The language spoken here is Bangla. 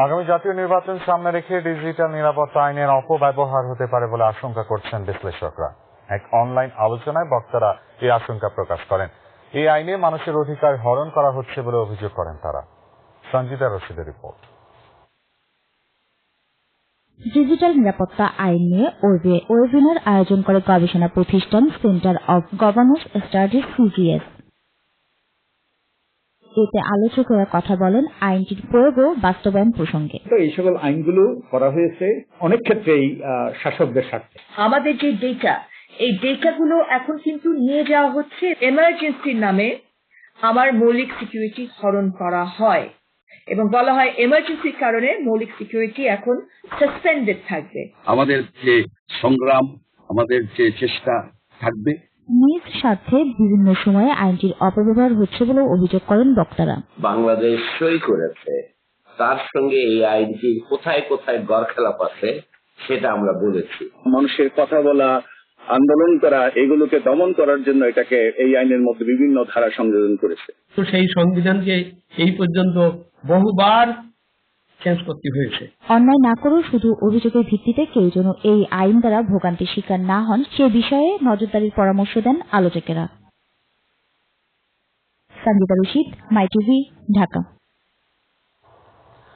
আগামী জাতীয় নির্বাচন সামনে রেখে ডিজিটাল নিরাপত্তা আইনের অপব্যবহার হতে পারে বলে আশঙ্কা করছেন বিশ্লেষকরা। এক অনলাইন আলোচনায় বক্তারা এই আশঙ্কা প্রকাশ করেন। এই আইনে মানুষের অধিকার হরণ করা হচ্ছে বলে অভিযোগ করেন তারা। সঞ্জিতা রশিদের রিপোর্ট। ডিজিটাল নিরাপত্তা আইন নিয়ে ওয়েবিনার আয়োজন করে গবেষণা প্রতিষ্ঠান centre of governance studies CGS। এতে আলোচকরা কথা বলেন আইনটির প্রয়োগ ও বাস্তবায়ন প্রসঙ্গে। এই সকল আইনগুলো করা হয়েছে অনেক ক্ষেত্রেই শাসকদের স্বার্থে। আমাদের যে ডেটা, এই ডেটাগুলো এখন কিন্তু নিয়ে যাওয়া হচ্ছে এমার্জেন্সির নামে। আমার মৌলিক সিকিউরিটি হরণ করা হয় এবং বলা হয় এমার্জেন্সির কারণে মৌলিক সিকিউরিটি এখন সাসপেন্ডেড থাকবে। আমাদের যে সংগ্রাম, আমাদের যে চেষ্টা থাকবে। নিজ স্বার্থে বিভিন্ন সময়ে আইনটির অপব্যবহার হচ্ছে বলে অভিযোগ করেন বক্তারা। বাংলাদেশ সই করেছে, তার সঙ্গে এই আইনটির কোথায় কোথায় গরখেলাপ আছে সেটা আমরা বলেছি। মানুষের কথা বলা, আন্দোলন করা, এগুলোকে দমন করার জন্য এটাকে এই আইনের মধ্যে বিভিন্ন ধারা সংযোজন করেছে। তো সেই সংবিধানকে এই পর্যন্ত বহুবার চেঞ্জ করতে হয়েছে। অন্যায় না করেও শুধু অভিযোগের ভিত্তিতে কেউ যেন এই আইন দ্বারা ভোগান্তির শিকার না হন সে বিষয়ে নজরদারির পরামর্শ দেন আলোচকেরা। সঞ্জিতা রশিদ, মাই টিভি, ঢাকা।